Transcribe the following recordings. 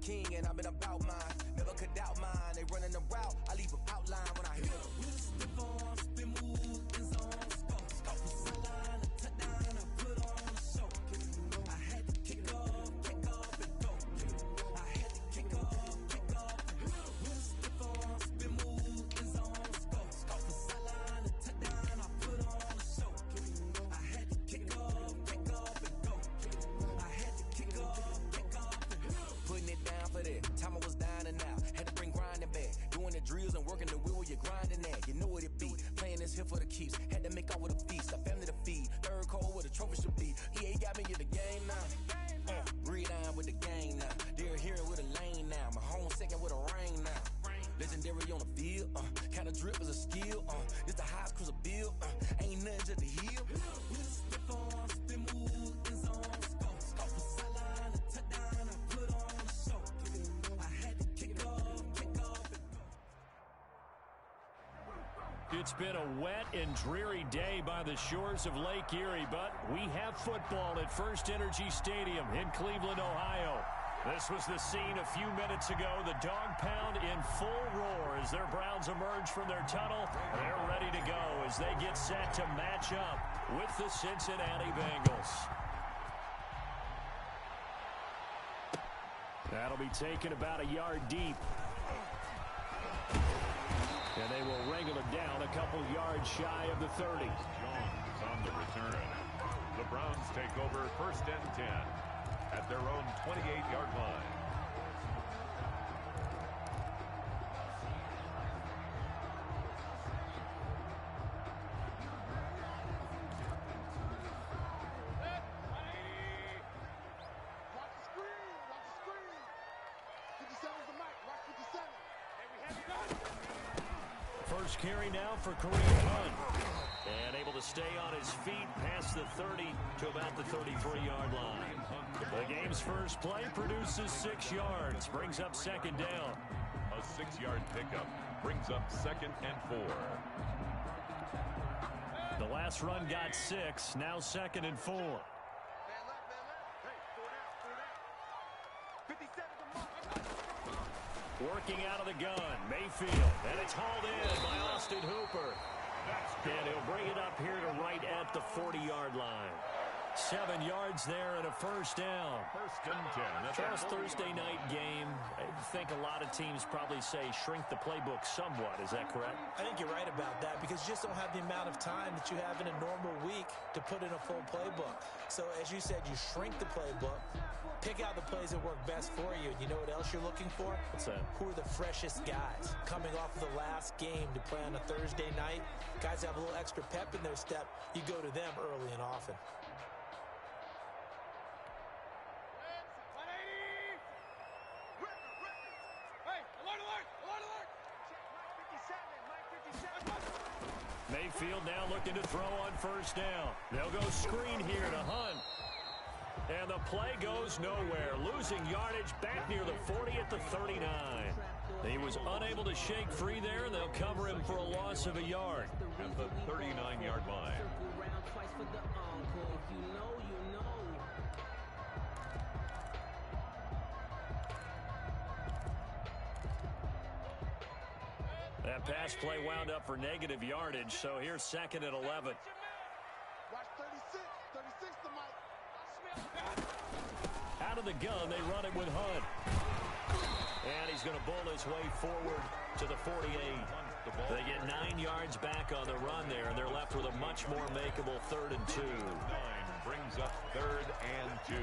king and I've been about mine. Never could doubt mine. They running the route. I leave them outline when I hit them. With a stiff arm, spin move, in zone, scope. From sideline to touchdown, I put on a show. I had to kick off and go. I had to kick off and go. With a stiff arm, spin move, in zone, scope. From sideline to touchdown, I put on a show. I had to kick off and go. I had to kick off and go. Putting it down for that. Time I was down and out. Had to bring grinding back. Doing the drills and working the wheel where you're grinding at. You know what it be. Playing this here for the keeps. Had to make out with a feast. A family to feed. Third cold where the trophy should be. EA got me in the game now. Read on with the gang now. They're hearing with a lane now. My home second with a rain now. Legendary on the field. Kind of drip is a skill. This the highest cruiser bill. Ain't nothing just to heal. With a stiff arm, spin move, in zone, scope. From sideline to touchdown, I put on a show. I had to kick off and go. It's been a wet and dreary day by the shores of Lake Erie, but we have football at First Energy Stadium in Cleveland, Ohio. This was the scene a few minutes ago. The dog pound in full roar as their Browns emerge from their tunnel. They're ready to go as they get set to match up with the Cincinnati Bengals. That'll be taken about a yard deep. And they will wrangle it down a couple yards shy of the 30. Jones on the return. The Browns take over 1st and 10 at their own 28-yard line. First carry now for Kareem Hunt. And able to stay on his feet past the 30 to about the 33-yard line. The game's first play produces 6 yards. Brings up 2nd down. A 6-yard pickup brings up 2nd and 4. The last run got 6. Now 2nd and 4. Working out of the gun, Mayfield, and it's hauled in by Austin Hooper. And he'll bring it up here to right at the 40-yard line. 7 yards there and a first down. 1st and 10. First Thursday night game. I think a lot of teams probably say shrink the playbook somewhat. Is that correct? I think you're right about that because you just don't have the amount of time that you have in a normal week to put in a full playbook. So as you said, you shrink the playbook, pick out the plays that work best for you. And you know what else you're looking for? What's that? Who are the freshest guys coming off of the last game to play on a Thursday night? Guys have a little extra pep in their step. You go to them early and often. Mayfield now looking to throw on first down. They'll go screen here to Hunt. And the play goes nowhere. Losing yardage back near the 40 at the 39. He was unable to shake free there, and they'll cover him for a loss of a yard. At the 39-yard line. That pass play wound up for negative yardage, so here's 2nd and 11. Watch 36 to Mike. Out of the gun, they run it with Hunt. And he's going to bull his way forward to the 48. They get 9 yards back on the run there, and they're left with a much more makeable 3rd and 2. 9 brings up 3rd and 2.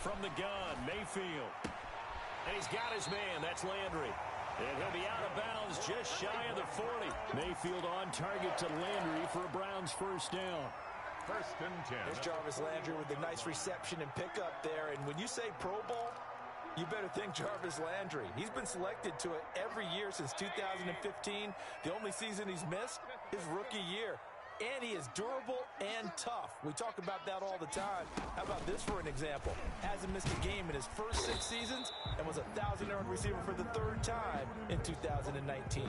From the gun, Mayfield. And he's got his man. That's Landry. And he'll be out of bounds just shy of the 40. Mayfield on target to Landry for a Browns first down. 1st and 10. There's Jarvis Landry with a nice reception and pickup there. And when you say Pro Bowl, You better think Jarvis Landry. He's been selected to it every year since 2015. The only season he's missed, his rookie year. And he is durable and tough. We talk about that all the time. How about this for an example? Hasn't missed a game in his first 6 seasons and was a 1,000-yard receiver for the 3rd time in 2019.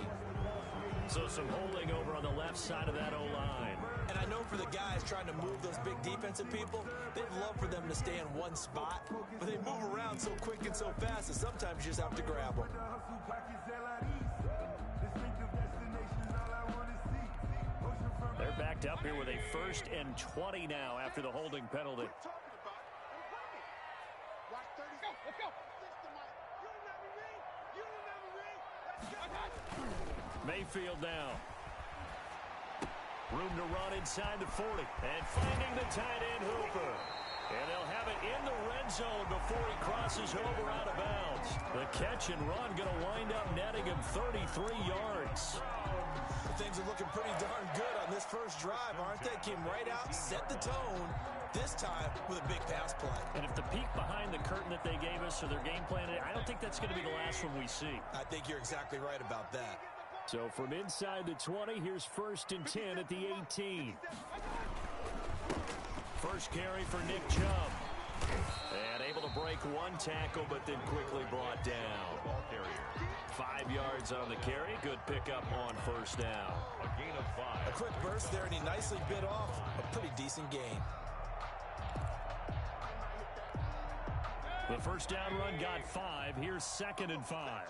So some holding over on the left side of that O-line. And I know for the guys trying to move those big defensive people, they'd love for them to stay in one spot, but they move around so quick and so fast that sometimes you just have to grab them. They're backed up here with a 1st and 20 now after the holding penalty. Mayfield now. Room to run inside the 40. And finding the tight end Hooper. And they'll have it in the red zone before he crosses over out of bounds. The catch and run going to wind up netting him 33 yards. Things are looking pretty darn good on this first drive, aren't they? Came right out, set the tone, this time with a big pass play. And if the peek behind the curtain that they gave us or their game plan, I don't think that's going to be the last one we see. I think you're exactly right about that. So from inside the 20, here's 1st and 10 at the 18. First carry for Nick Chubb. And able to break 1 tackle, but then quickly brought down. 5 yards on the carry. Good pickup on 1st down. A gain of 5. A quick burst there, and he nicely bit off a pretty decent gain. The 1st down run got 5. Here's 2nd and 5.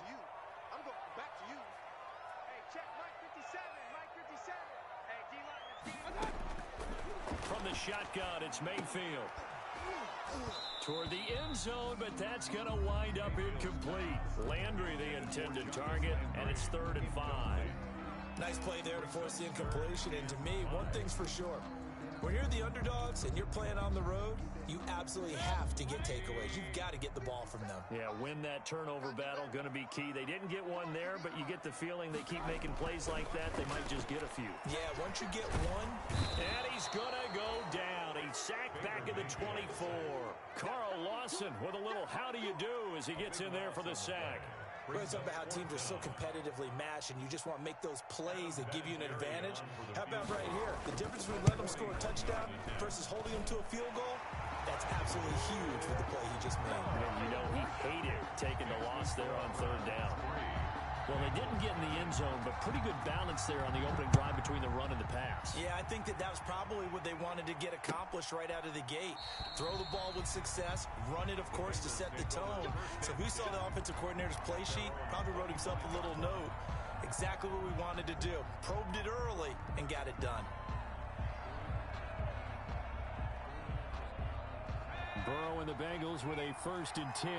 From the shotgun, it's Mayfield. Toward the end zone, but that's going to wind up incomplete. Landry, the intended target, and it's 3rd and 5. Nice play there to force the incompletion, and to me, one thing's for sure. When you're the underdogs and you're playing on the road, you absolutely have to get takeaways. You've got to get the ball from them. Yeah, win that turnover battle, going to be key. They didn't get one there, but you get the feeling they keep making plays like that, they might just get a few. Yeah, once you get one. And he's going to go down. He's sacked back at the 24. Carl Lawson with a little how do you do as he gets in there for the sack. We're talking about how teams are so competitively matched, and you just want to make those plays that give you an advantage. How about right here? The difference between letting them score a touchdown versus holding them to a field goal, that's absolutely huge with the play he just made. And you know he hated taking the loss there on 3rd down. Well, they didn't get in the end zone, but pretty good balance there on the opening drive between the run and the pass. Yeah, I think that was probably what they wanted to get accomplished right out of the gate. Throw the ball with success, run it, of course, to set the tone. So who saw the offensive coordinator's play sheet probably wrote himself a little note. Exactly what we wanted to do. Probed it early and got it done. Burrow and the Bengals with a 1st and 10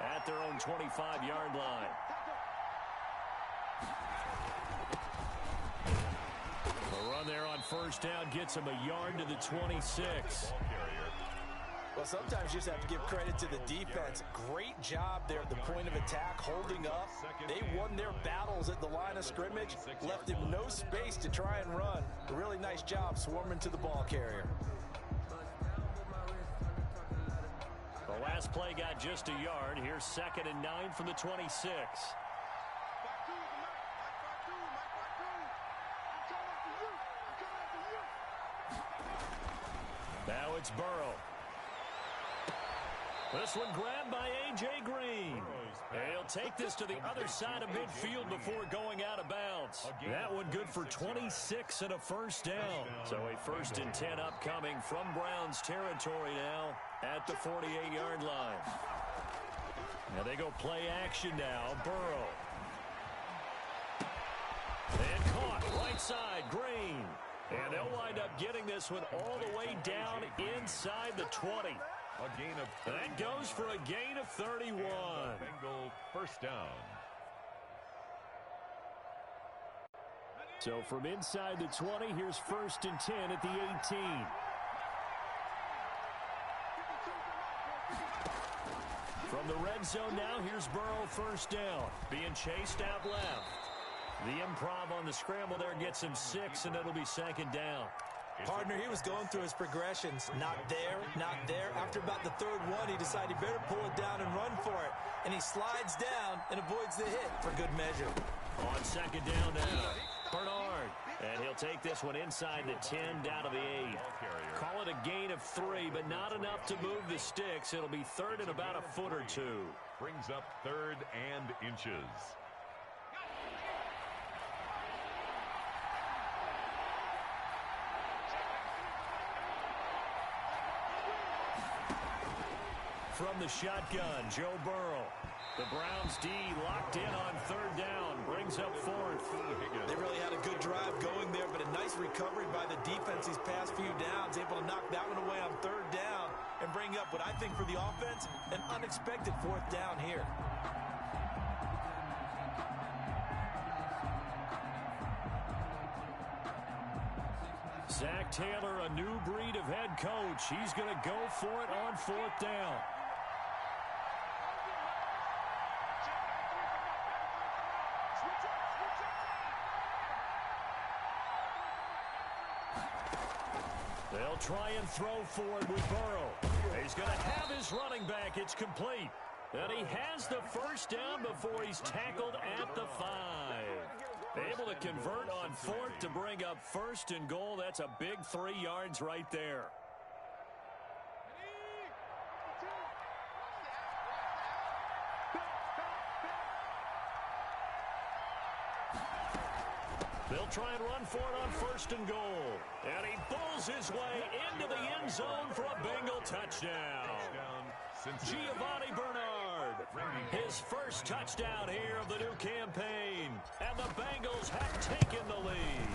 at their own 25-yard line. The run there on 1st down gets him a yard to the 26. Well, sometimes you just have to give credit to the defense. Great job there at the point of attack, holding up. They won their battles at the line of scrimmage, left him no space to try and run. A really nice job swarming to the ball carrier. The last play got just a yard. Here's 2nd and 9 from the 26. Now it's Burrow. This one grabbed by A.J. Green. He'll take this to the other side of midfield before going out of bounds. That one good for 26 and a 1st down. So a 1st and 10 upcoming from Browns territory now at the 48-yard line. Now they go play action now. Burrow. And caught right side. Green. And they'll wind up getting this one all the way down inside the 20. A gain of 30. That goes for a gain of 31. Bengal 1st down. So from inside the 20, here's 1st and 10 at the 18. From the red zone now, here's Burrow 1st down. Being chased out left. The improv on the scramble there gets him 6, and it'll be 2nd down. Partner, he was going through his progressions. Not there, not there. After about the third one, he decided he better pull it down and run for it. And he slides down and avoids the hit for good measure. On second down now, Bernard. And he'll take this one inside the 10, down to the 8. Call it a gain of 3, but not enough to move the sticks. It'll be third and about a foot or two. Brings up third and inches. From the shotgun, Joe Burrow. The Browns D locked in on third down. Brings up fourth. They really had a good drive going there, but a nice recovery by the defense these past few downs. Able to knock that one away on third down and bring up what I think for the offense, an unexpected fourth down here. Zach Taylor, a new breed of head coach. He's going to go for it on fourth down. They'll try and throw for it with Burrow. He's going to have his running back. It's complete. And he has the first down before he's tackled at the 5. Able to convert on fourth to bring up first and goal. That's a big 3 yards right there. They'll try and run for it on first and goal. And he bulls his way into the end zone for a Bengal touchdown. Giovanni Bernard, his first touchdown here of the new campaign. And the Bengals have taken the lead.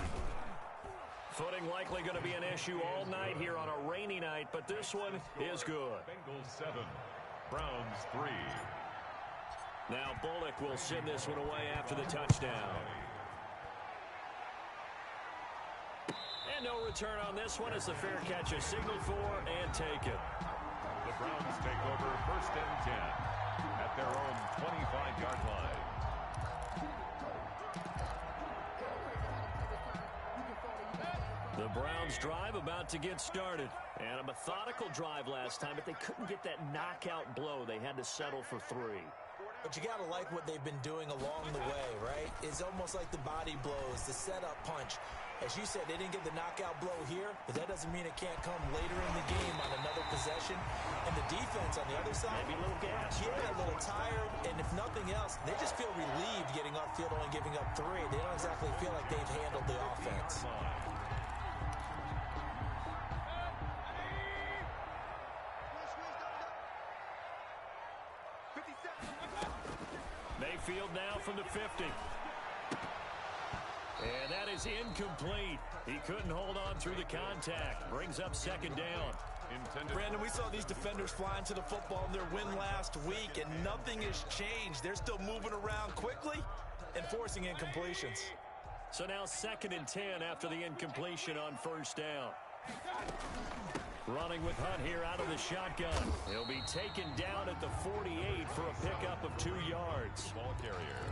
Footing likely going to be an issue all night here on a rainy night, but this one is good. Bengals 7, Browns 3. Now Bullock will send this one away after the touchdown. And no return on this one as the fair catch is signaled for and taken. The Browns take over first and 10 at their own 25-yard line. The Browns drive about to get started. And a methodical drive last time, but they couldn't get that knockout blow. They had to settle for 3. But you got to like what they've been doing along the way, right? It's almost like the body blows, the setup punch. As you said, they didn't get the knockout blow here, but that doesn't mean it can't come later in the game on another possession. And the defense on the other side, maybe a little gas. Yeah, a little tired. And if nothing else, they just feel relieved getting off field only giving up 3. They don't exactly feel like they've handled the offense. Mayfield now from the 50. And that is incomplete. He couldn't hold on through the contact. Brings up second down. Brandon, we saw these defenders flying to the football in their win last week, and nothing has changed. They're still moving around quickly and forcing incompletions. So now second and 10 after the incompletion on first down. Running with Hunt here out of the shotgun. He'll be taken down at the 48 for a pickup of 2 yards. Ball carrier.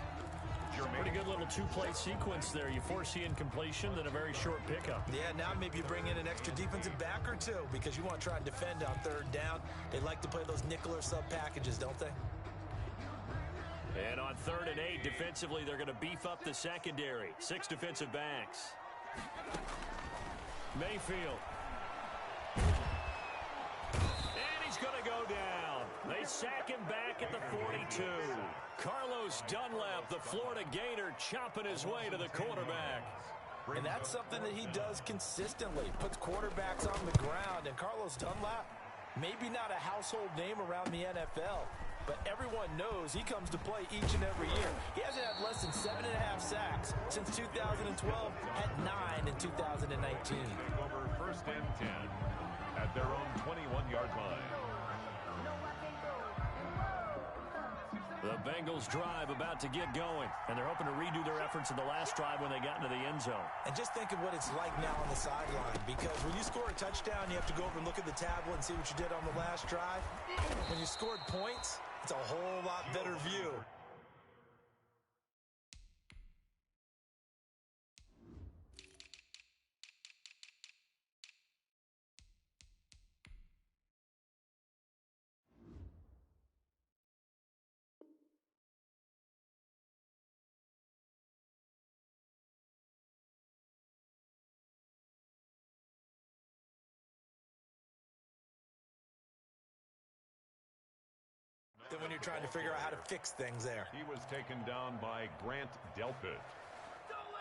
Pretty good little two-play sequence there. You force the incompletion, then a very short pickup. Yeah, now maybe you bring in an extra defensive back or two because you want to try and defend on third down. They like to play those nickel or sub packages, don't they? And on third and 8, defensively, they're going to beef up the secondary. 6 defensive backs. Mayfield. And he's going to go down. They sack him back at the 42. Carlos Dunlap, the Florida Gator, chopping his way to the quarterback. And that's something that he does consistently. Puts quarterbacks on the ground. And Carlos Dunlap, maybe not a household name around the NFL, but everyone knows he comes to play each and every year. He hasn't had less than 7.5 sacks since 2012, had 9 in 2019. Over first and 10 at their own 21-yard line. The Bengals drive about to get going, and they're hoping to redo their efforts in the last drive when they got into the end zone. And just think of what it's like now on the sideline, because when you score a touchdown, you have to go over and look at the tablet and see what you did on the last drive. When you scored points, it's a whole lot better view. than when you're trying to figure out how to fix things there. He was taken down by Grant Delpit.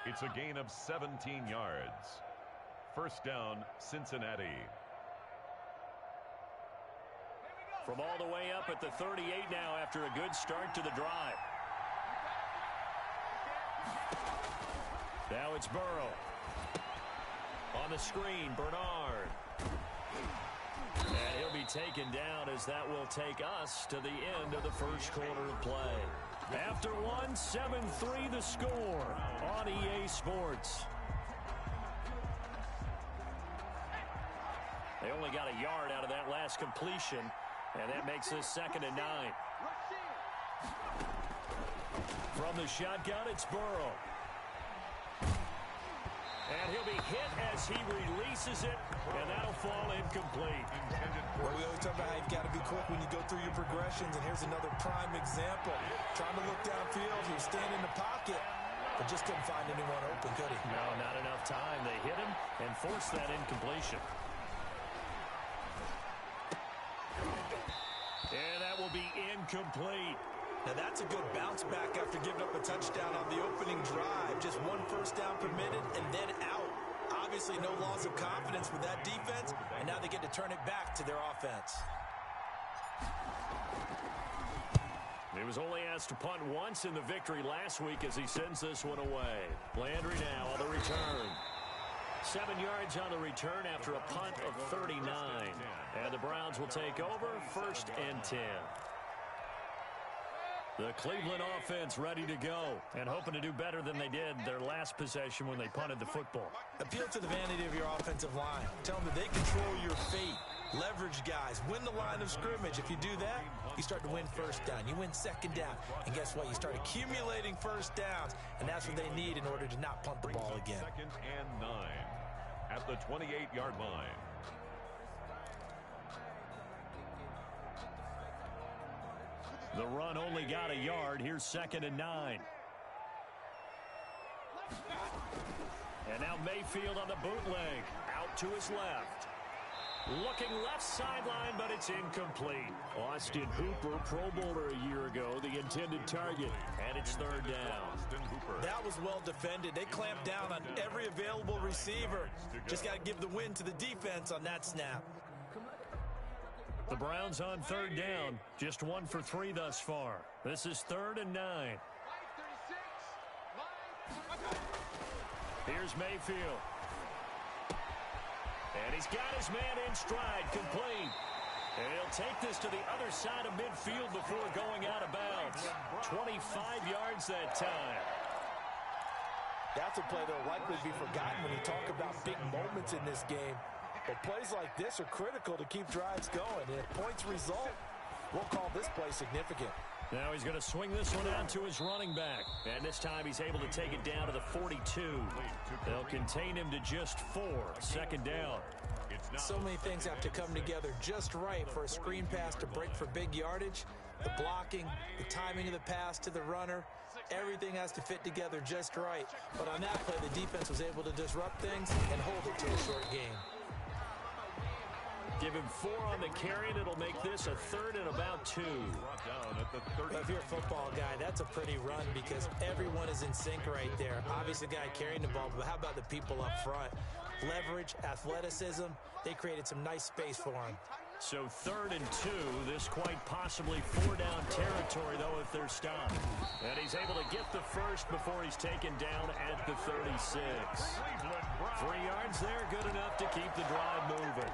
It's a gain of 17 yards. First down, Cincinnati. From all the way up at the 38 now after a good start to the drive. Now it's Burrow. On the screen, Bernard. And he'll be taken down as that will take us to the end of the first quarter of play. After one, 7-3 the score on EA Sports. They only got a yard out of that last completion, and that makes this 2nd and 9. From the shotgun, it's Burrow. And he'll be hit as he releases it, and that'll fall incomplete. Well, we always talk about how you've got to be quick when you go through your progressions, and here's another prime example. Trying to look downfield, he was standing in the pocket, but just couldn't find anyone open, could he? No, not enough time. They hit him and forced that incompletion. And that will be incomplete. Now that's a good bounce back after giving up a touchdown on the opening drive. Just one first down permitted and then out. Obviously no loss of confidence with that defense, and now they get to turn it back to their offense. He was only asked to punt once in the victory last week as he sends this one away. Landry now on the return. 7 yards on the return after a punt of 39. And the Browns will take over, 1st and 10. The Cleveland offense ready to go and hoping to do better than they did their last possession when they punted the football. Appeal to the vanity of your offensive line. Tell them that they control your fate. Leverage guys. Win the line of scrimmage. If you do that, you start to win first down. You win second down. And guess what? You start accumulating first downs. And that's what they need in order to not punt the ball again. 2nd and 9 at the 28-yard line. The run only got a yard. Here's 2nd and 9. And now Mayfield on the bootleg. Out to his left. Looking left sideline, but it's incomplete. Austin Hooper, Pro Bowler a year ago, the intended target. And it's 3rd down. That was well defended. They clamped down on every available receiver. Just got to give the win to the defense on that snap. The Browns on 3rd down. Just 1 for 3 thus far. This is 3rd and 9. Here's Mayfield. And he's got his man in stride, complete. And he'll take this to the other side of midfield before going out of bounds. 25 yards that time. That's a play that will likely be forgotten when you talk about big moments in this game. But plays like this are critical to keep drives going. And if points result, we'll call this play significant. Now he's going to swing this one out to his running back. And this time he's able to take it down to the 42. They'll contain him to just 4. 2nd down. So many things have to come together just right for a screen pass to break for big yardage. The blocking, the timing of the pass to the runner, everything has to fit together just right. But on that play, the defense was able to disrupt things and hold it to a short game. Give him 4 on the carry, and it'll make this a 3rd and about 2. Well, if you're a football guy, that's a pretty run because everyone is in sync right there. Obviously, the guy carrying the ball, but how about the people up front? Leverage, athleticism, they created some nice space for him. So 3rd and 2, this quite possibly 4-down territory, though, if they're stopped. And he's able to get the first before he's taken down at the 36. 3 yards there, good enough to keep the drive moving.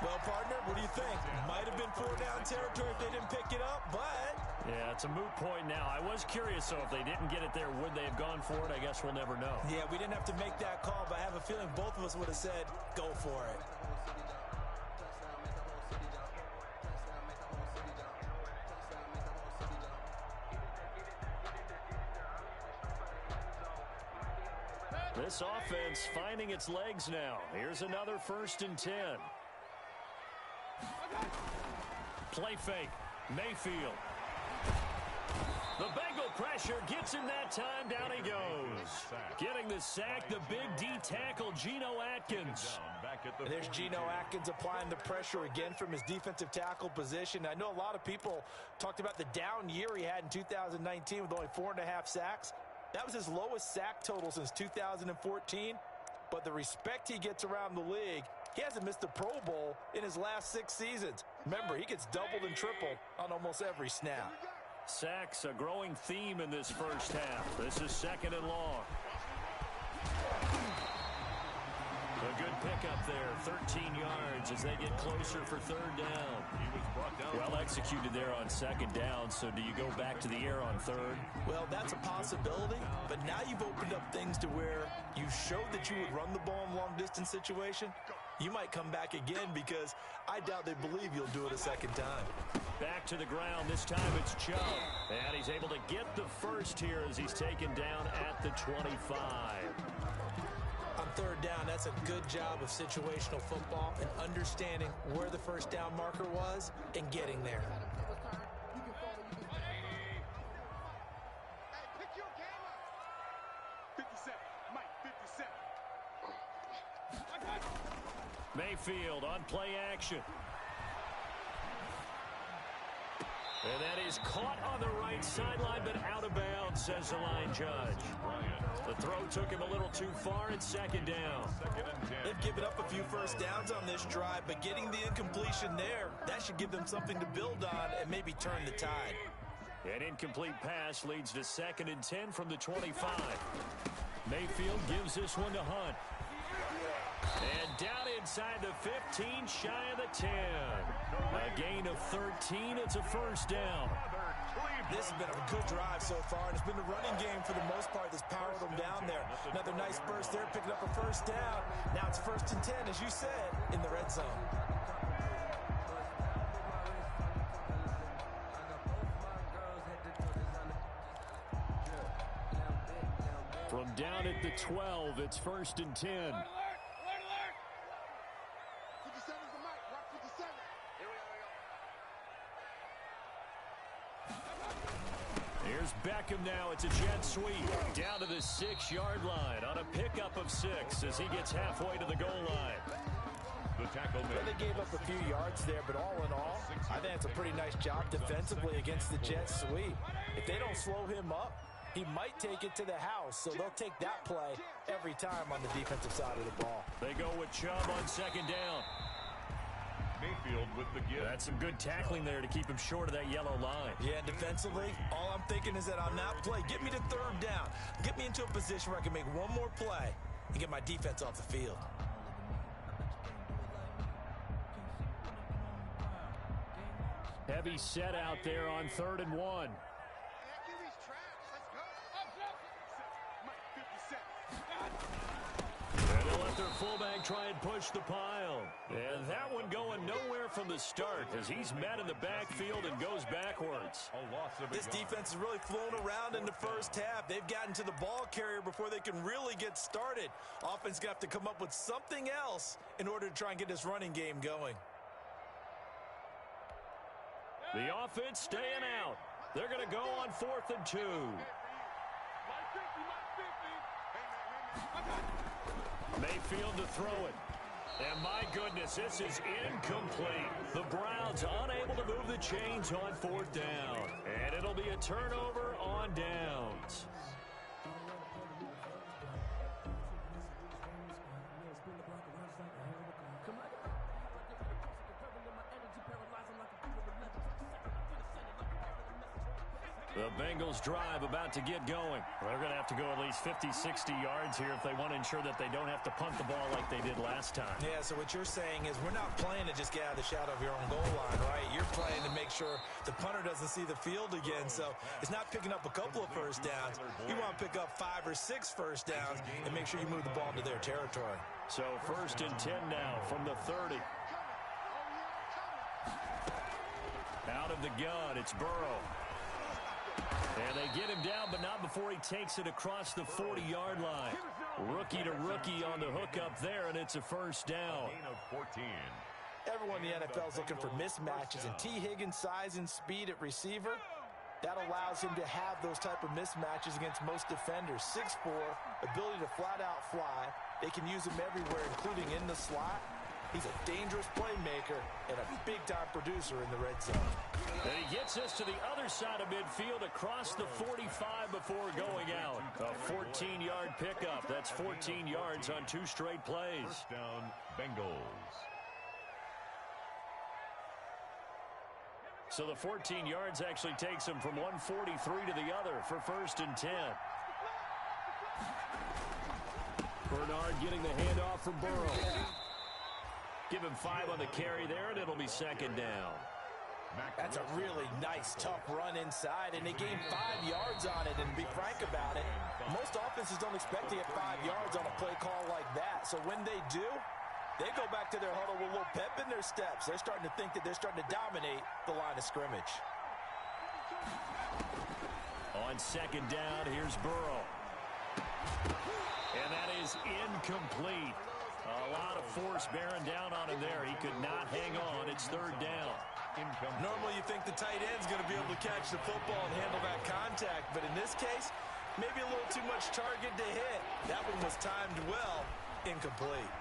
Well, partner, what do you think? Might have been 4-down territory if they didn't pick it up, but... Yeah, it's a moot point now. I was curious, so if they didn't get it there, would they have gone for it? I guess we'll never know. Yeah, we didn't have to make that call, but I have a feeling both of us would have said, go for it. This offense finding its legs now. Here's another 1st and 10. Play fake. Mayfield. The Bengal pressure gets him that time. Down he goes. Getting the sack, the big D tackle, Geno Atkins. at the And there's 42. Geno Atkins applying the pressure again from his defensive tackle position. I know a lot of people talked about the down year he had in 2019 with only 4.5 sacks. That was his lowest sack total since 2014. But the respect he gets around the league, he hasn't missed a Pro Bowl in his last 6 seasons. Remember, he gets doubled and tripled on almost every snap. Sacks, a growing theme in this first half. This is 2nd and long. A good pickup there, 13 yards as they get closer for 3rd down. He was brought down. Well executed there on 2nd down, so do you go back to the air on 3rd? Well, that's a possibility, but now you've opened up things to where you showed that you would run the ball in long-distance situation. You might come back again because I doubt they believe you'll do it a 2nd time. Back to the ground. This time it's Chubb. And he's able to get the first here as he's taken down at the 25. On 3rd down, that's a good job of situational football and understanding where the first down marker was and getting there. Hey, pick your game up. 57, Mike, 57. Mayfield on play action. And that is caught on the right sideline, but out of bounds, says the line judge. The throw took him a little too far. It's 2nd down. 2nd and 10. They've given up a few first downs on this drive, but getting the incompletion there, that should give them something to build on and maybe turn the tide. An incomplete pass leads to 2nd and 10 from the 25. Mayfield gives this one to Hunt. And down inside the 15, shy of the 10. A gain of 13. It's a first down. This has been a good drive so far, and it's been the running game for the most part that's powered them down there. Another nice burst there, picking up a first down. Now it's 1st and 10, as you said, in the red zone. From down at the 12, it's 1st and 10. 57 is the mic. Rock 57. Here we go. Here's Beckham now. It's a jet sweep down to the 6-yard line on a pickup of 6 as he gets halfway to the goal line. The tackle Well, they gave up a few yards there, but all in all, I think it's a pretty nice job defensively against the jet sweep. If they don't slow him up, he might take it to the house, so they'll take that play every time on the defensive side of the ball. They go with Chubb on 2nd down. Mayfield with the give. That's some good tackling there to keep him short of that yellow line. Yeah, defensively, all I'm thinking is that on that play, get me to 3rd down. Get me into a position where I can make one more play and get my defense off the field. Heavy set out there on 3rd and 1. And they'll let their fullback try and push the pile. And that one going nowhere from the start as he's met in the backfield and goes backwards. A loss of a This yard. defense has really flown around in the first half. They've gotten to the ball carrier before they can really get started. Offense got to come up with something else in order to try and get this running game going. The offense staying out. They're going to go on 4th and 2. Mayfield to throw it. And my goodness, this is incomplete. The Browns unable to move the chains on 4th down. And it'll be a turnover on downs. The Bengals drive about to get going. They're going to have to go at least 50, 60 yards here if they want to ensure that they don't have to punt the ball like they did last time. Yeah, so what you're saying is we're not playing to just get out of the shadow of your own goal line, right? You're playing to make sure the punter doesn't see the field again. So it's not picking up a couple of first downs. You want to pick up 5 or 6 first downs and make sure you move the ball into their territory. So 1st and 10 now from the 30. Out of the gun, it's Burrow. And they get him down, but not before he takes it across the 40-yard line. Rookie to rookie on the hookup there, and it's a first down. Gain of 14. Everyone in the NFL is looking for mismatches, and T. Higgins' size and speed at receiver, That allows him to have those type of mismatches against most defenders. 6'4", ability to flat-out fly. They can use him everywhere, including in the slot. He's a dangerous playmaker and a big-time producer in the red zone. And he gets us to the other side of midfield across the 45 before going out. A 14-yard pickup. That's 14 yards on 2 straight plays. First down, Bengals. So the 14 yards actually takes him from 143 to the other for 1st and 10. Bernard getting the handoff from Burrow. Give him 5 on the carry there, and it'll be 2nd down. That's a really nice, tough run inside, and they gained 5 yards on it. And to be frank about it, most offenses don't expect to get 5 yards on a play call like that. So when they do, they go back to their huddle with a little pep in their steps. They're starting to think that they're starting to dominate the line of scrimmage. On 2nd down, here's Burrow. And that is incomplete. A lot of force bearing down on him there. He could not hang on. It's 3rd down. Normally you think the tight end's going to be able to catch the football and handle that contact, but in this case, maybe a little too much target to hit. That one was timed well, incomplete.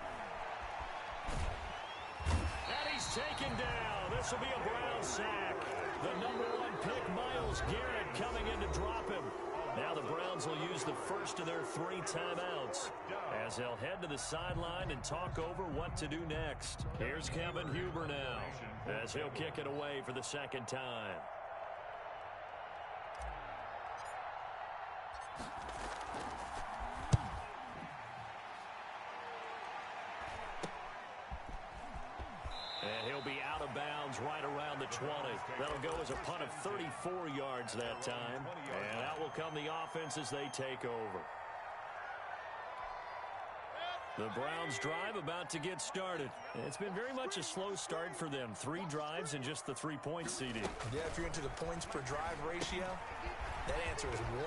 And he's taken down. This will be a Brown sack. The number 1 pick, Myles Garrett, coming in to drop him. Now the Browns will use the first of their 3 timeouts as they'll head to the sideline and talk over what to do next. Here's Kevin Huber now as he'll kick it away for the 2nd time. And he'll be out of bounds right around the 20. That'll go as a punt of 34 yards that time. And out will come the offense as they take over. The Browns drive about to get started. It's been very much a slow start for them. 3 drives and just the 3-point CD. Yeah, if you're into the points per drive ratio, that answer is 1.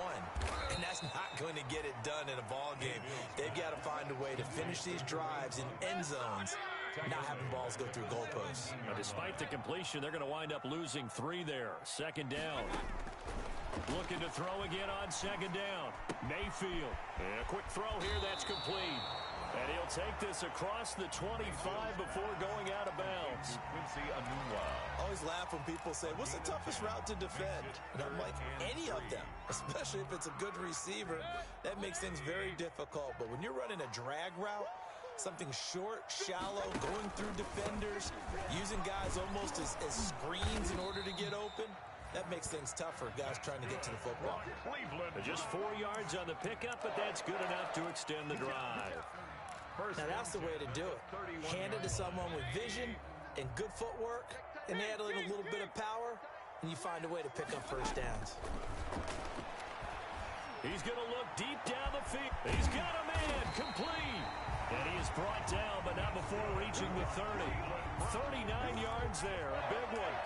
And that's not going to get it done in a ball game. They've got to find a way to finish these drives in end zones, not having balls go through goalposts. Now, despite the completion, they're going to wind up losing 3 there. 2nd down. Looking to throw again on 2nd down. Mayfield. And a quick throw here. That's complete. And he'll take this across the 25 before going out of bounds. Quincy Enunwa. I always laugh when people say, what's the toughest route to defend? And I'm like, any of them, especially if it's a good receiver. That makes things very difficult. But when you're running a drag route, something short, shallow, going through defenders, using guys almost as screens in order to get open, that makes things tough for guys trying to get to the football. Just 4 yards on the pickup, but that's good enough to extend the drive. Now that's the way to do it. Hand it to someone with vision and good footwork, and add a little bit of power, and you find a way to pick up 1st downs. He's going to look deep down the field. He's got a man complete. And he is brought down, but not before reaching the 30. 39 yards there, a big one.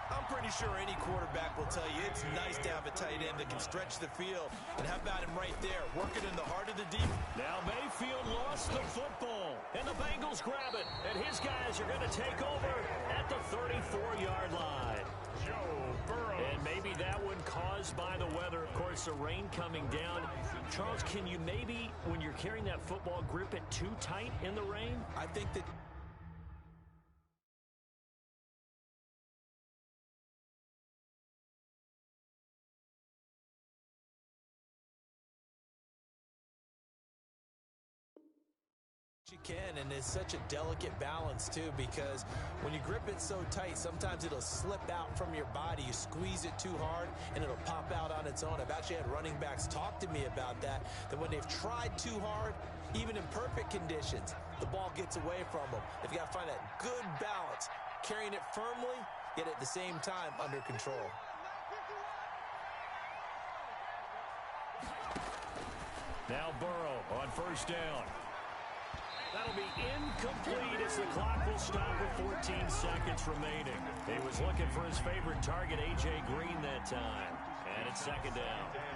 I'm pretty sure any quarterback will tell you it's nice to have a tight end that can stretch the field. And how about him right there, working in the heart of the deep. Now Mayfield lost the football, and the Bengals grab it. And his guys are going to take over at the 34-yard line. Joe Burrow. And maybe that one caused by the weather. Of course, the rain coming down. Charles, can you maybe, when you're carrying that football, grip it too tight in the rain? I think that you can, and it's such a delicate balance too, because when you grip it so tight, sometimes it'll slip out from your body. You squeeze it too hard and it'll pop out on its own. I've actually had running backs talk to me about that when they've tried too hard, even in perfect conditions, the ball gets away from them. They've got to find that good balance, carrying it firmly, yet at the same time under control. Now Burrow on 1st down. That'll be incomplete as the clock will stop with 14 seconds remaining. He was looking for his favorite target, A.J. Green, that time. And it's 2nd down. Check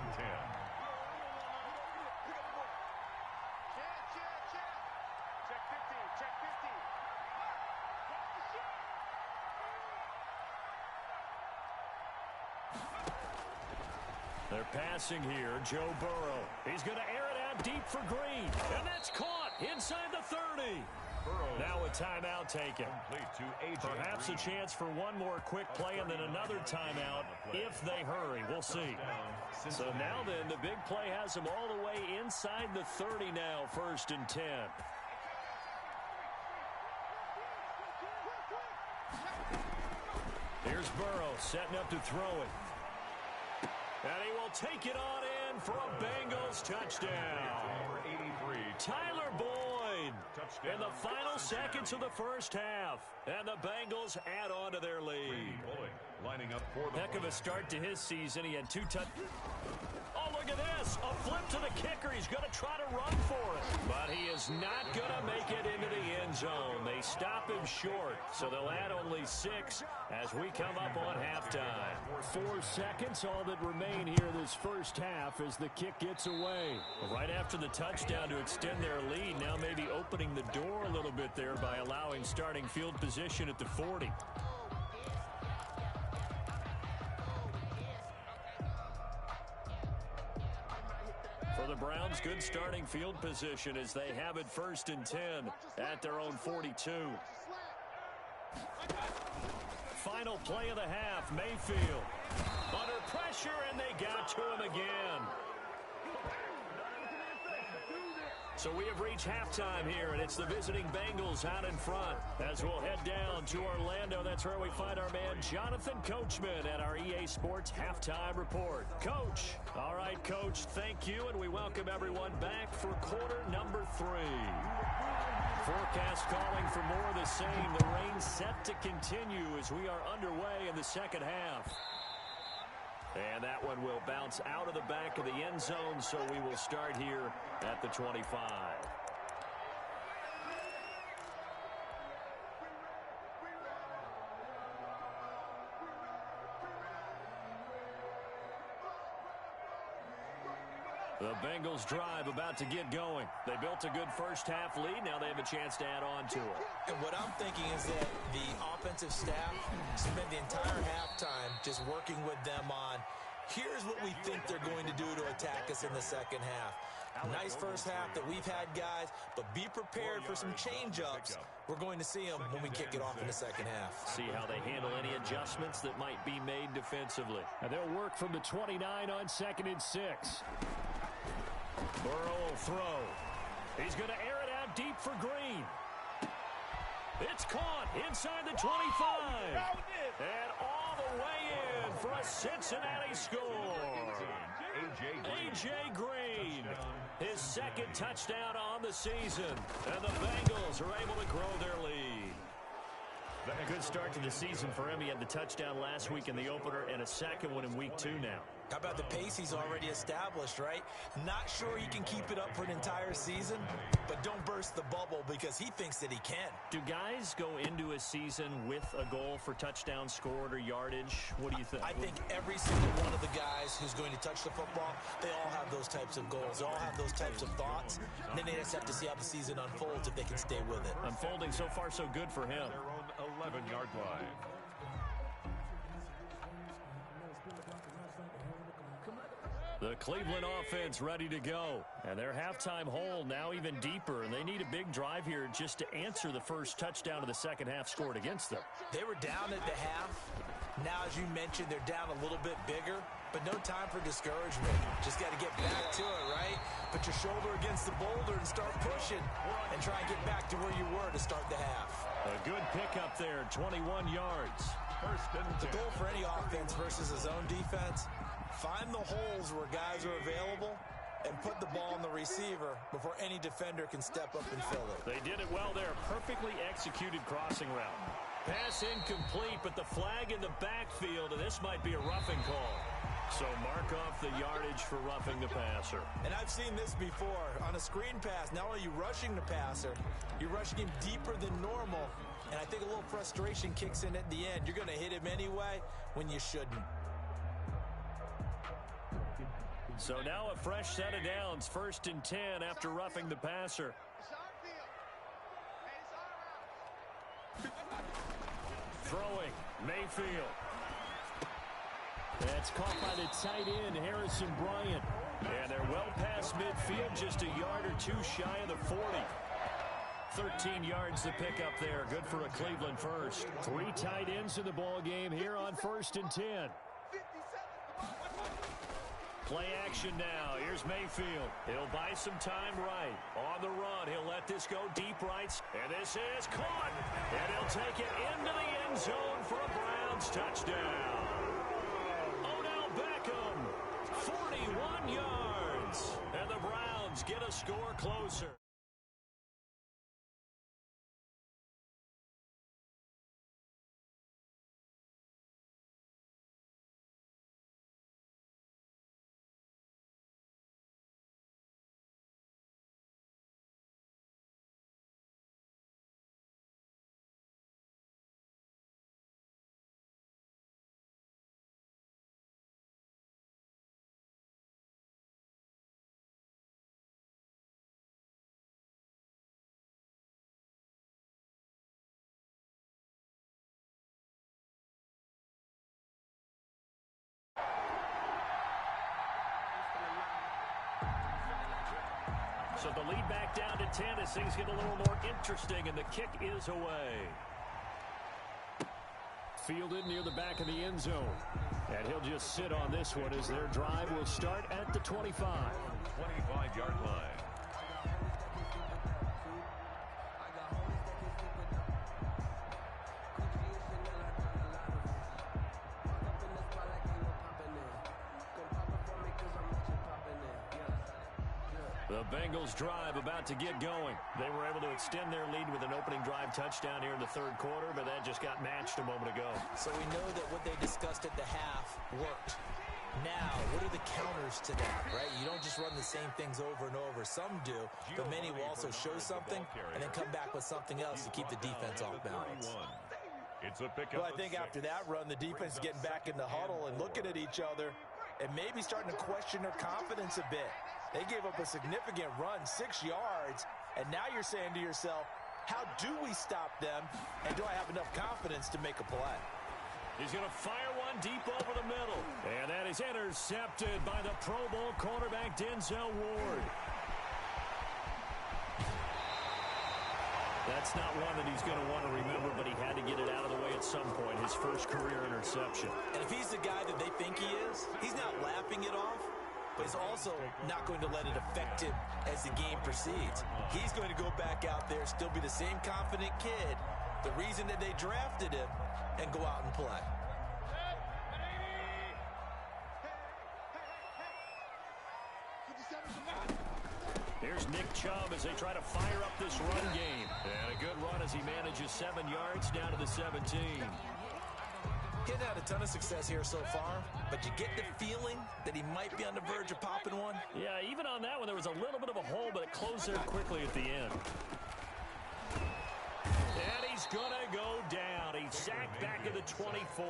15, check 15. They're passing here. Joe Burrow. He's going to air it out deep for Green. And that's caught inside the 30. Now a timeout taken. Perhaps a chance for one more quick play and then another timeout if they hurry. We'll see. So now then, the big play has them all the way inside the 30 now, 1st and 10. Here's Burrow setting up to throw it. And he will take it on in for a Bengals touchdown. Number 83. Tyler Boyd in the final seconds of the first half. And the Bengals add on to their lead. Lining up for the Heck of a start to his season. He had 2 touchdowns. Oh, look at this. A flip to the kicker. He's going to try to run for it. But he is not going to make it into the end zone. They stop him short. So they'll add only 6 as we come up on halftime. 4 seconds, all that remain here this first half as the kick gets away. Right after the touchdown to extend their lead, now maybe opening the door a little bit there by allowing starting field position at the 40. For the Browns, good starting field position as they have it 1st and 10 at their own 42. Final play of the half, Mayfield. Under pressure, and they got to him again. So we have reached halftime here, and it's the visiting Bengals out in front. As we'll head down to Orlando, that's where we find our man Jonathan Coachman at our EA Sports Halftime Report. Coach. All right, Coach, thank you, and we welcome everyone back for quarter number 3. Forecast calling for more of the same. The rain set to continue as we are underway in the second half. And that one will bounce out of the back of the end zone, so we will start here at the 25. The Bengals drive about to get going. They built a good first half lead. Now they have a chance to add on to it. And what I'm thinking is that the offensive staff spent the entire halftime just working with them on, here's what we think they're going to do to attack us in the second half. Nice first half that we've had, guys, but be prepared for some change-ups. We're going to see them when we kick it off in the second half. See how they handle any adjustments that might be made defensively. And they'll work from the 29 on 2nd and 6. Burrow will throw. He's going to air it out deep for Green. It's caught inside the 25. And all the way in for a Cincinnati score. A.J. Green, his 2nd touchdown on the season. And the Bengals are able to grow their lead. A good start to the season for him. He had the touchdown last week in the opener and a second one in week 2 now. How about the pace he's already established, right? Not sure he can keep it up for an entire season, but don't burst the bubble because he thinks that he can. Do guys go into a season with a goal for touchdowns scored or yardage? What do you think? I think every single one of the guys who's going to touch the football, they all have those types of goals. They all have those types of thoughts. And then they just have to see how the season unfolds if they can stay with it. Unfolding so far so good for him. Their own 11-yard line. The Cleveland offense ready to go. And their halftime hole now even deeper. And they need a big drive here just to answer the first touchdown of the second half scored against them. They were down at the half. Now, as you mentioned, they're down a little bit bigger. But no time for discouragement. Just got to get back to it, right? Put your shoulder against the boulder and start pushing. And try and get back to where you were to start the half. A good pickup there, 21 yards. The goal for any offense versus a zone defense, find the holes where guys are available and put the ball on the receiver before any defender can step up and fill it. They did it well there. Perfectly executed crossing route. Pass incomplete, but the flag in the backfield, and this might be a roughing call. So mark off the yardage for roughing the passer. And I've seen this before. On a screen pass, not only are you rushing the passer, you're rushing him deeper than normal. And I think a little frustration kicks in at the end. You're going to hit him anyway when you shouldn't. So now a fresh set of downs, 1st and 10 after roughing the passer. Throwing, Mayfield. That's caught by the tight end, Harrison Bryant. And they're well past midfield, just a yard or two shy of the 40. 13 yards to pick up there. Good for a Cleveland first. 3 tight ends in the ball game here on 1st and 10. Play action now. Here's Mayfield. He'll buy some time right. On the run, he'll let this go deep right. And this is caught. And he'll take it into the end zone for a Browns touchdown. Odell Beckham, 41 yards. And the Browns get a score closer. So the lead back down to 10 as things get a little more interesting, and the kick is away. Fielded near the back of the end zone. And he'll just sit on this one as their drive will start at the 25. 25-yard line. The Bengals drive about to get going. They were able to extend their lead with an opening drive touchdown here in the 3rd quarter, but that just got matched a moment ago. So we know that what they discussed at the half worked. Now, what are the counters to that, right? You don't just run the same things over and over. Some do, but many will also show something and then come back with something else to keep the defense off balance. It's a pickup. Well, I think after that run, the defense is getting back in the huddle and looking at each other and maybe starting to question their confidence a bit. They gave up a significant run, 6 yards, and now you're saying to yourself, how do we stop them, and do I have enough confidence to make a play? He's going to fire one deep over the middle, and that is intercepted by the Pro Bowl cornerback Denzel Ward. That's not one that he's going to want to remember, but he had to get it out of the way at some point, his first career interception. And if he's the guy that they think he is, he's not laughing it off, but he's also not going to let it affect him as the game proceeds. He's going to go back out there, still be the same confident kid, the reason that they drafted him, and go out and play. Here's Nick Chubb as they try to fire up this run game. And a good run as he manages 7 yards down to the 17. He's had a ton of success here so far, but you get the feeling that he might be on the verge of popping one. Yeah, even on that one, there was a little bit of a hole, but it closed there quickly at the end. And he's going to go down. He's sacked back at the 24.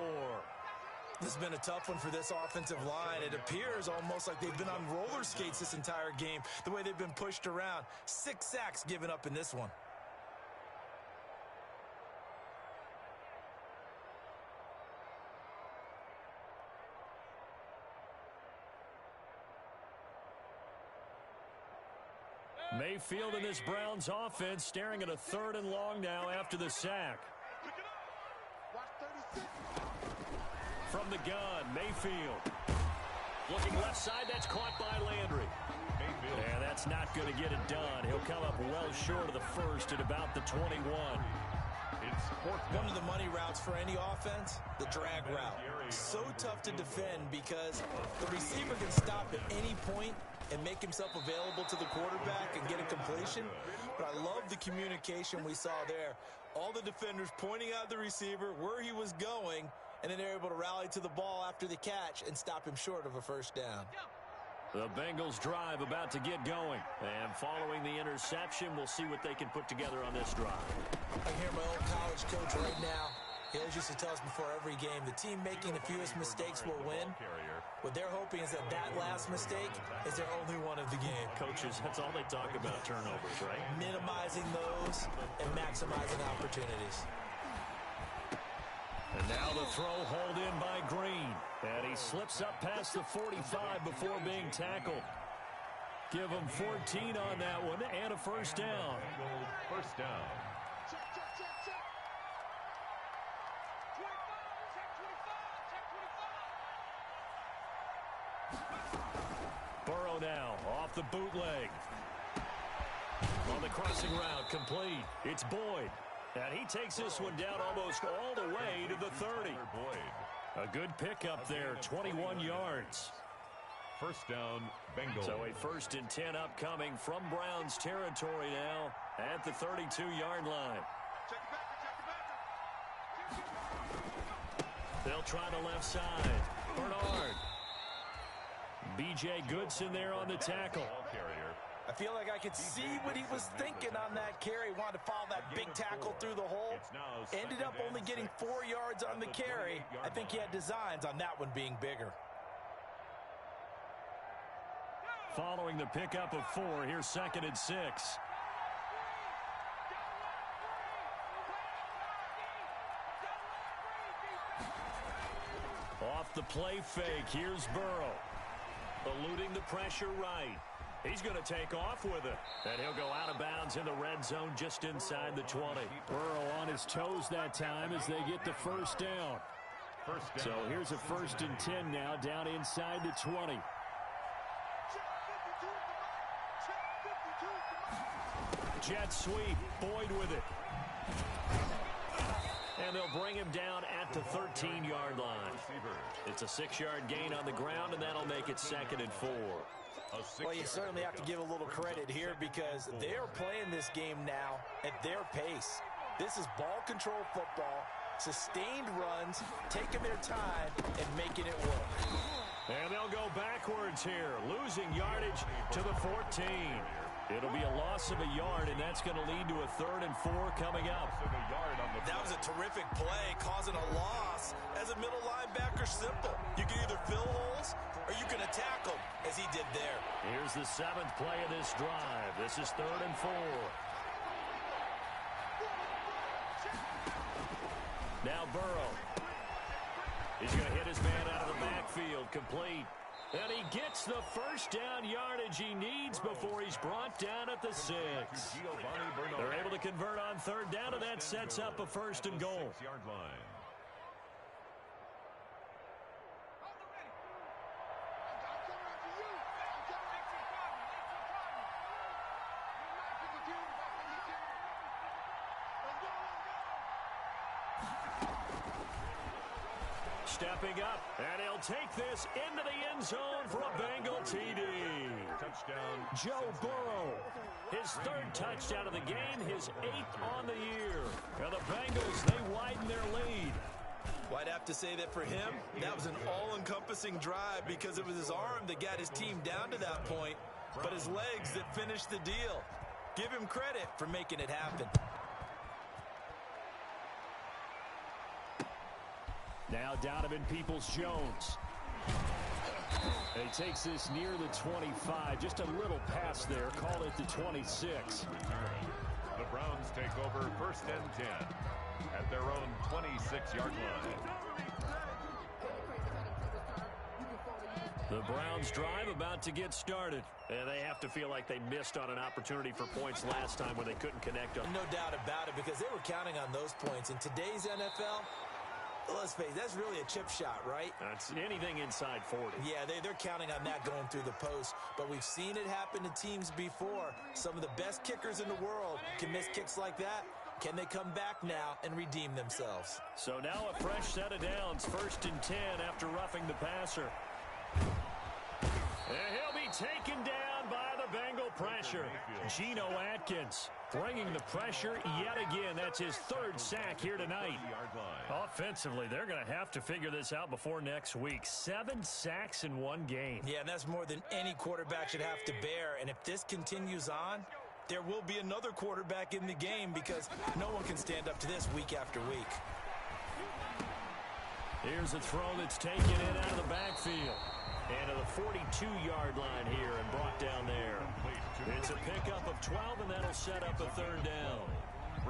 This has been a tough one for this offensive line. It appears almost like they've been on roller skates this entire game, the way they've been pushed around. 6 sacks given up in this one. Mayfield in this Browns offense staring at a 3rd and long now after the sack. From the gun, Mayfield. Looking left side, that's caught by Landry. Mayfield. And that's not going to get it done. He'll come up well short of the first at about the 21. It's 4th down. One of the money routes for any offense, the drag route. So tough to defend because the receiver can stop at any point and make himself available to the quarterback and get a completion. But I love the communication we saw there. All the defenders pointing out the receiver, where he was going, and then they're able to rally to the ball after the catch and stop him short of a 1st down. The Bengals drive about to get going. And following the interception, we'll see what they can put together on this drive. I hear my old college coach right now. He always used to tell us before every game, the team making the fewest mistakes will win. What they're hoping is that last mistake is their only one of the game. Coaches, that's all they talk about, turnovers, right? Minimizing those and maximizing opportunities. And Now the throw hauled in by Green. And he slips up past the 45 before being tackled. Give him 14 on that one and a first down. First down. Burrow now off the bootleg. On the crossing route, complete. It's Boyd. And he takes this one down almost all the way to the 30. A good pickup there, 21 yards. First down, Bengals. So a 1st and 10 upcoming from Browns territory now at the 32-yard line. They'll try the left side. Bernard. B.J. Goodson there on the tackle. I feel like I could see what he was thinking on that carry. Wanted to follow that big tackle through the hole. Ended up only getting 4 yards on the carry. I think he had designs on that one being bigger. Following the pickup of 4, here's 2nd and 6. Off the play fake, here's Burrow. Eluding the pressure right. He's going to take off with it. And he'll go out of bounds in the red zone just inside the 20. Burrow on his toes that time as they get the first down. So here's a 1st and 10 now down inside the 20. Jet sweep. Boyd with it. And they'll bring him down at the 13-yard line. It's a 6-yard gain on the ground, and that'll make it 2nd and 4. Well, you certainly have to give a little credit here because they're playing this game now at their pace. This is ball control football, sustained runs, taking their time and making it work. And they'll go backwards here, losing yardage to the 14. It'll be a loss of a yard, and that's going to lead to a 3rd and 4 coming up. That was a terrific play, causing a loss. As a middle linebacker, simple. You can either fill holes or you can attack them, as he did there. Here's the 7th play of this drive. This is 3rd and 4. Now Burrow. He's going to hit his man out of the backfield, complete. And he gets the first down yardage he needs before he's brought down at the 6. They're able to convert on 3rd down, and that sets up a 1st and goal. Stepping up, and he'll take this into the end zone for a Bengal TD. Touchdown, Joe Burrow, his 3rd touchdown of the game, his 8th on the year. And the Bengals, they widen their lead. Well, I'd have to say that for him, that was an all-encompassing drive because it was his arm that got his team down to that point, but his legs that finished the deal. Give him credit for making it happen. Now Donovan Peoples-Jones. And he takes this near the 25. Just a little pass there. Call it the 26. The Browns take over 1st and 10 at their own 26-yard line. The Browns drive about to get started. And they have to feel like they missed on an opportunity for points last time when they couldn't connect them. No doubt about it, because they were counting on those points. In today's NFL, let's face it, that's really a chip shot, right? That's anything inside 40. Yeah, they're counting on that going through the post. But we've seen it happen to teams before. Some of the best kickers in the world can miss kicks like that. Can they come back now and redeem themselves? So now a fresh set of downs. 1st and 10 after roughing the passer. And he'll be taken down by the Bengal pressure. Geno Atkins bringing the pressure yet again. That's his 3rd sack here tonight. Offensively, they're going to have to figure this out before next week. 7 sacks in one game. Yeah, and that's more than any quarterback should have to bear. And if this continues on, there will be another quarterback in the game because no one can stand up to this week after week. Here's a throw that's taken in out of the backfield. And to the 42-yard line here and brought down there. It's a pickup of 12, and that'll set up a 3rd down.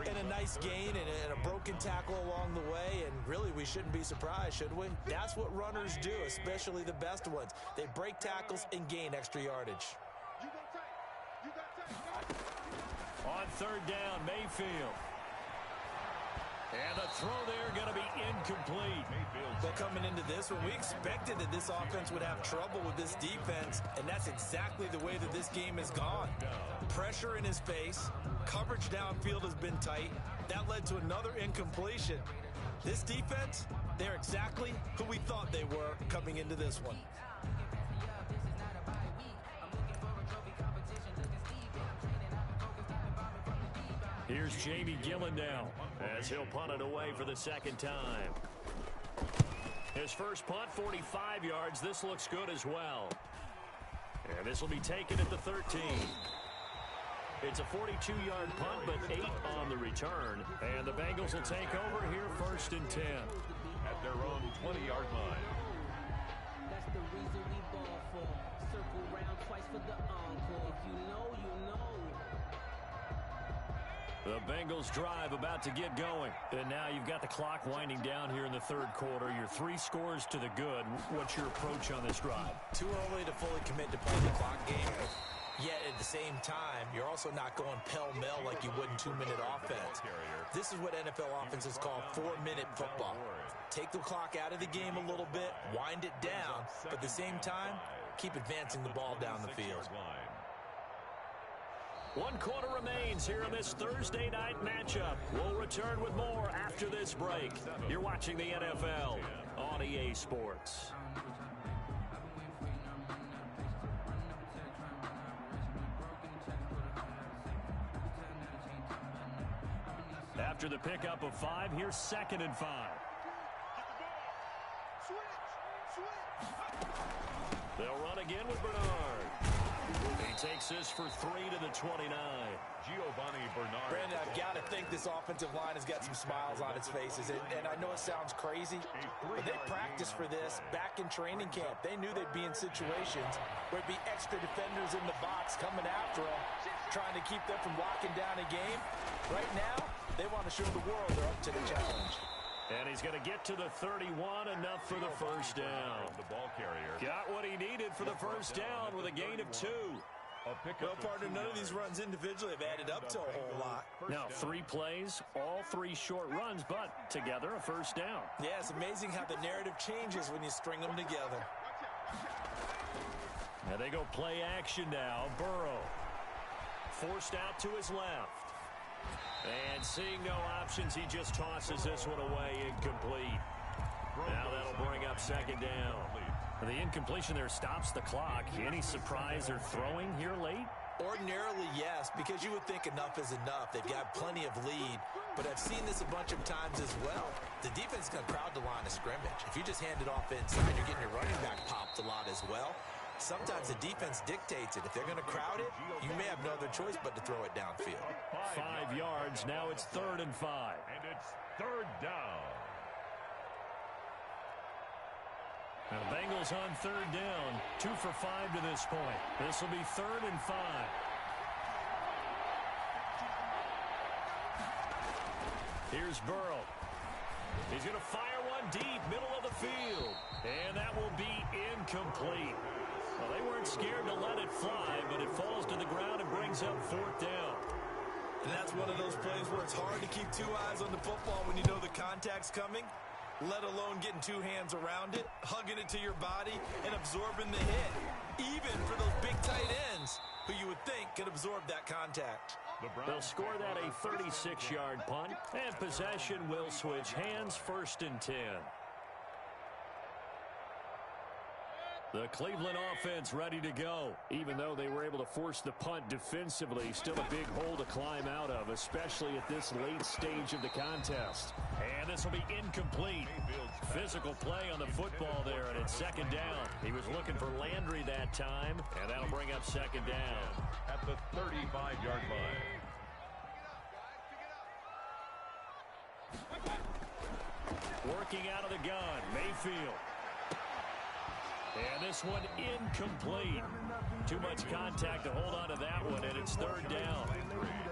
And a nice gain and a broken tackle along the way, and really we shouldn't be surprised, should we? That's what runners do, especially the best ones. They break tackles and gain extra yardage. On third down, Mayfield. And the throw there going to be incomplete. But coming into this one, we expected that this offense would have trouble with this defense, and that's exactly the way that this game has gone. Pressure in his face, coverage downfield has been tight. That led to another incompletion. This defense, they're exactly who we thought they were coming into this one. Here's Jamie Gillen now as he'll punt it away for the second time. His first punt, 45 yards. This looks good as well. And this will be taken at the 13. It's a 42-yard punt, but 8 on the return. And the Bengals will take over here first and 10. At their own 20-yard line. That's the reason we ball for. Circle round twice for the encore. If you know, you know. The Bengals drive about to get going. And now you've got the clock winding down here in the third quarter. You're 3 scores to the good. What's your approach on this drive? Too early to fully commit to playing the clock game. Yet at the same time, you're also not going pell-mell like you would in 2-minute offense. This is what NFL offenses call 4-minute football. Take the clock out of the game a little bit, wind it down, but at the same time, keep advancing the ball down the field. 1 quarter remains here in this Thursday night matchup. We'll return with more after this break. You're watching the NFL on EA Sports. After the pickup of 5, here's 2nd and 5. They'll run again with Bernard. He takes this for 3 to the 29. Giovanni Bernard. Brandon, I've got to think this offensive line has got some smiles on its faces. And I know it sounds crazy, but they practiced for this back in training camp. They knew they'd be in situations where it'd be extra defenders in the box coming after them, trying to keep them from locking down a game. Right now, they want to show the world they're up to the challenge. And he's going to get to the 31, enough for the first down. The ball carrier. Got what he needed for the first down with a gain of 2. Well, partner, none of these runs individually have added up to a whole lot. Now, 3 plays, all 3 short runs, but together a first down. Yeah, it's amazing how the narrative changes when you string them together. Now they go play action now. Burrow forced out to his left. And seeing no options, he just tosses this one away, incomplete. Now that'll bring up 2nd down. The incompletion there stops the clock. Any surprise or throwing here late? Ordinarily, yes, because you would think enough is enough. They've got plenty of lead, but I've seen this a bunch of times as well. The defense is going to crowd the line of scrimmage. If you just hand it off inside, you're getting your running back popped a lot as well. Sometimes the defense dictates it. If they're going to crowd it, you may have no other choice but to throw it downfield. 5 yards. Now it's 3rd and 5. And it's 3rd down. Now the Bengals on 3rd down. 2 for 5 to this point. This will be 3rd and 5. Here's Burrow. He's going to fire one deep, middle of the field. And that will be incomplete. Well, they weren't scared to let it fly, but it falls to the ground and brings up 4th down. And that's one of those plays where it's hard to keep 2 eyes on the football when you know the contact's coming, let alone getting 2 hands around it, hugging it to your body, and absorbing the hit. Even for those big tight ends who you would think could absorb that contact. They'll score that a 36-yard punt, and possession will switch hands, 1st and 10. The Cleveland offense ready to go. Even though they were able to force the punt defensively, still a big hole to climb out of, especially at this late stage of the contest. And this will be incomplete. Physical play on the football there, and it's 2nd down. He was looking for Landry that time, and that'll bring up 2nd down. At the 35-yard line. Working out of the gun, Mayfield. And this one incomplete. Too much contact to hold on to that one, and it's 3rd down.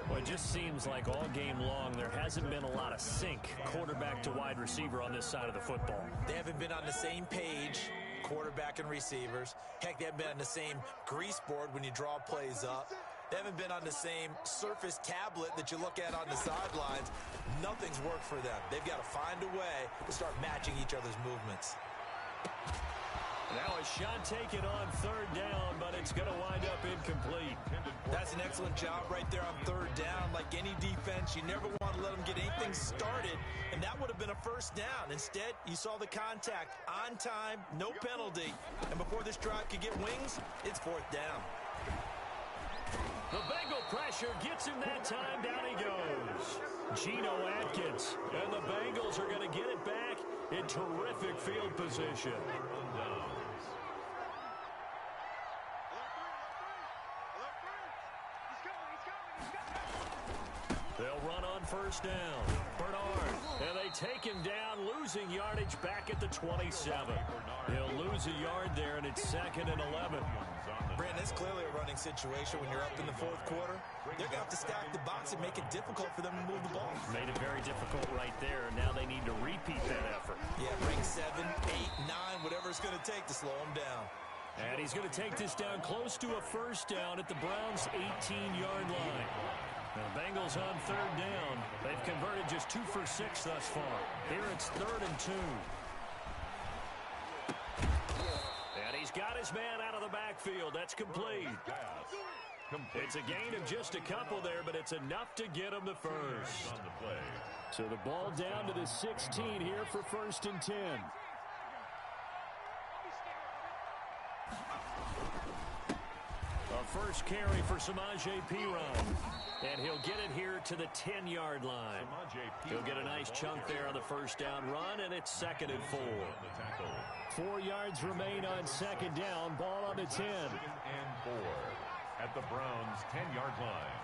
Well, it just seems like all game long there hasn't been a lot of sync quarterback to wide receiver on this side of the football. They haven't been on the same page, quarterback and receivers. Heck, they haven't been on the same grease board when you draw plays up. They haven't been on the same Surface tablet that you look at on the sidelines. Nothing's worked for them. They've got to find a way to start matching each other's movements. Now a shot taken on third down, but it's going to wind up incomplete. That's an excellent job right there on third down. Like any defense, you never want to let them get anything started, and that would have been a first down. Instead, you saw the contact on time, no penalty, and before this drive could get wings, it's fourth down. The Bengal pressure gets him that time. Down he goes. Geno Atkins. And the Bengals are going to get it back in terrific field position. They'll run on first down. Bernard. And they take him down, losing yardage back at the 27. He'll lose a yard there, and it's 2nd and 11. Brandon, it's clearly a running situation when you're up in the fourth quarter. They're going to have to stack the box and make it difficult for them to move the ball. Made it very difficult right there. Now they need to repeat that effort. Yeah, bring 7, 8, 9, whatever it's going to take to slow them down. And he's going to take this down close to a first down at the Browns' 18-yard line. Now, Bengals on third down. They've converted just 2 for 6 thus far. Here it's 3rd and 2. And he's got his man out of the backfield. That's complete. It's a gain of just a couple there, but it's enough to get him the first. So the ball down to the 16 here for 1st and 10. A first carry for Samaje Perine. And he'll get it here to the 10-yard line. He'll get a nice chunk there on the first down run, and it's 2nd and 4. 4 yards remain on 2nd down. Ball on the 10. 2nd and 4 at the Browns' 10-yard line.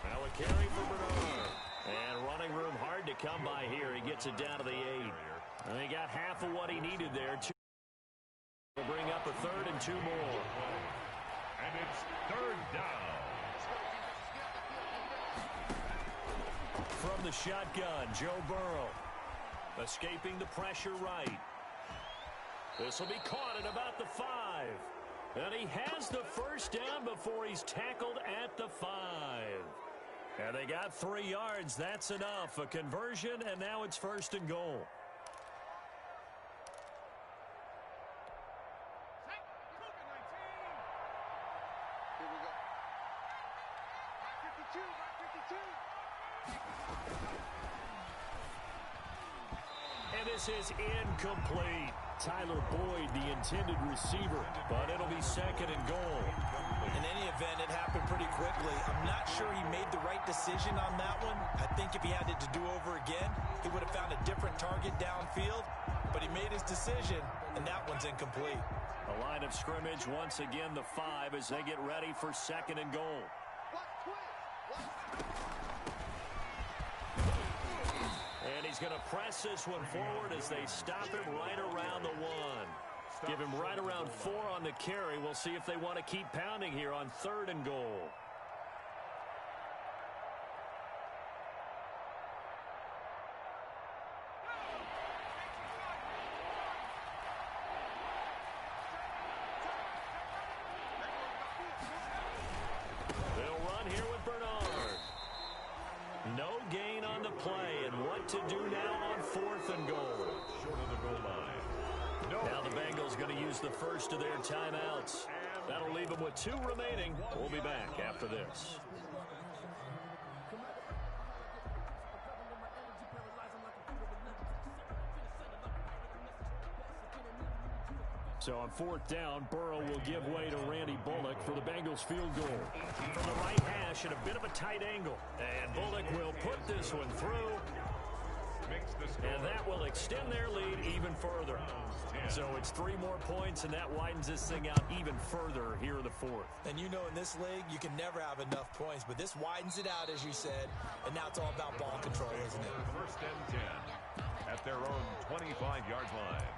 Now a carry for Bernard. And running room hard to come by here. He gets it down to the 8. And he got half of what he needed there. We'll bring up a 3rd and 2 more. And it's 3rd down. From the shotgun, Joe Burrow. Escaping the pressure right. This will be caught at about the 5. And he has the first down before he's tackled at the 5. And they got 3 yards. That's enough. A conversion, and now it's 1st and goal. This is incomplete. Tyler Boyd, the intended receiver, but it'll be 2nd and goal. In any event, it happened pretty quickly. I'm not sure he made the right decision on that one. I think if he had it to do over again, he would have found a different target downfield, but he made his decision, and that one's incomplete. The line of scrimmage, once again, the 5 as they get ready for 2nd and goal. And he's going to press this one forward as they stop him right around the 1. Give him right around 4 on the carry. We'll see if they want to keep pounding here on 3rd and goal. They'll run here with Bernard. No gain on the play, and what to do now on 4th and goal. Short of the goal line. Now the Bengals going to use the first of their timeouts. That'll leave them with 2 remaining. We'll be back after this. So on 4th down, Burrow will give way to Randy Bullock for the Bengals field goal. From the right hash at a bit of a tight angle. And Bullock will put this one through. And that will extend their lead even further. So it's 3 more points, and that widens this thing out even further here in the 4th. And you know in this league, you can never have enough points, but this widens it out, as you said, and now it's all about ball control, isn't it? 1st and 10 at their own 25-yard line.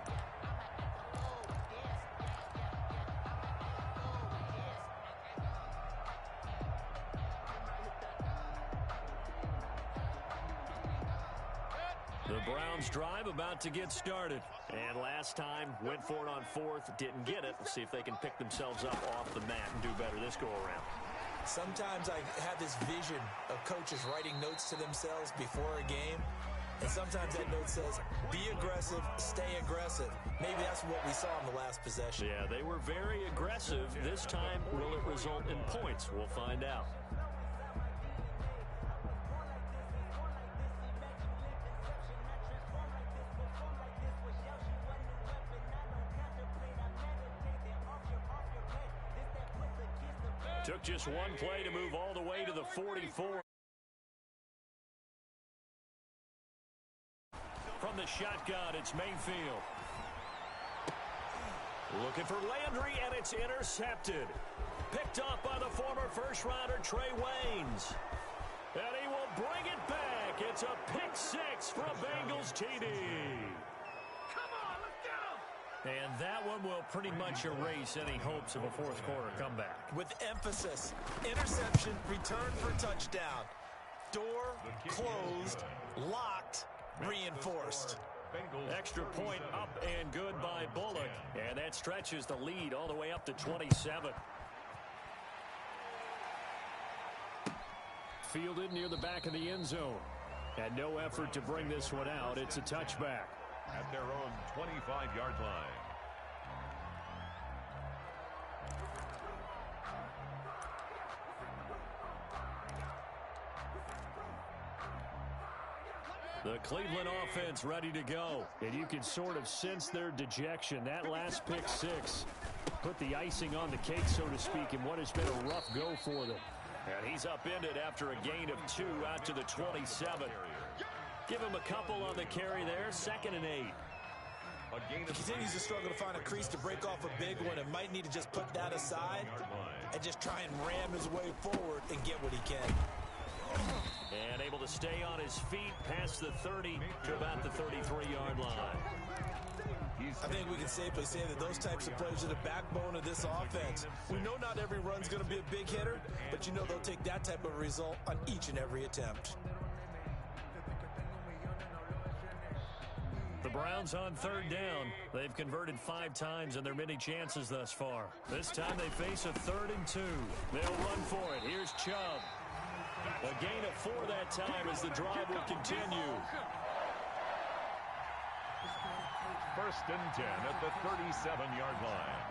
The Browns drive about to get started. And last time, went for it on fourth, didn't get it. We'll see if they can pick themselves up off the mat and do better this go-around. Sometimes I have this vision of coaches writing notes to themselves before a game. And sometimes that note says, be aggressive, stay aggressive. Maybe that's what we saw in the last possession. Yeah, they were very aggressive. This time, will it result in points? We'll find out. Took just one play to move all the way to the 44. From the shotgun, it's Mayfield. Looking for Landry, and it's intercepted. Picked off by the former first-rounder Trey Waynes. And he will bring it back. It's a pick-6 from Bengals TD. And that one will pretty much erase any hopes of a fourth-quarter comeback. With emphasis, interception, return for touchdown. Door closed, locked, reinforced. Extra point up and good by Bullock. And that stretches the lead all the way up to 27. Fielded near the back of the end zone. And no effort to bring this one out. It's a touchback. At their own 25-yard line. The Cleveland offense ready to go. And you can sort of sense their dejection. That last pick six put the icing on the cake, so to speak, in what has been a rough go for them. And he's upended after a gain of 2 out to the 27. Give him a couple on the carry there. 2nd and 8. He continues to struggle to find a crease to break off a big one and might need to just put that aside and just try and ram his way forward and get what he can. And able to stay on his feet past the 30 to about the 33-yard line. I think we can safely say that those types of plays are the backbone of this offense. We know not every run's going to be a big hitter, but you know they'll take that type of result on each and every attempt. The Browns on 3rd down. They've converted 5 times in their many chances thus far. This time they face a 3rd and 2. They'll run for it. Here's Chubb. A gain of 4 that time as the drive will continue. 1st and 10 at the 37-yard line.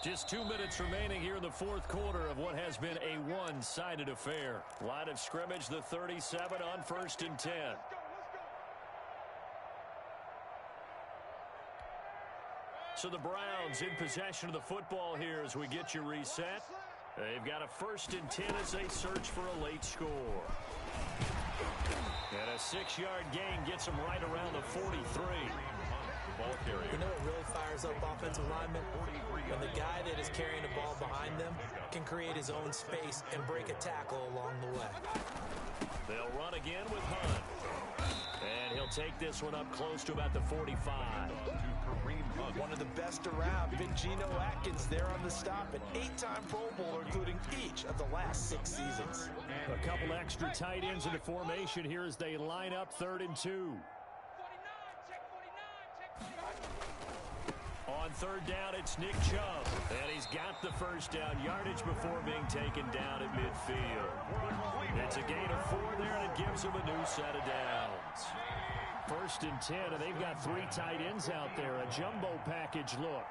Just 2 minutes remaining here in the 4th quarter of what has been a one-sided affair. Line of scrimmage, the 37 on 1st and 10. So the Browns in possession of the football here as we get you reset. They've got a 1st and 10 as they search for a late score. And a 6-yard gain gets them right around the 43. You know what really fires up offensive linemen? When the guy that is carrying the ball behind them can create his own space and break a tackle along the way. They'll run again with Hunt. And he'll take this one up close to about the 45. One of the best around, Big Geno Atkins there on the stop, an 8-time Pro Bowler, including each of the last 6 seasons. A couple extra tight ends into formation here as they line up 3rd and 2. On 3rd down, it's Nick Chubb. And he's got the 1st down yardage before being taken down at midfield. It's a gain of 4 there, and it gives him a new set of downs. 1st and 10, and they've got 3 tight ends out there. A jumbo package look.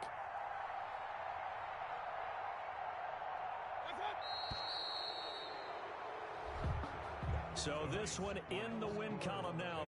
So this one in the win column now.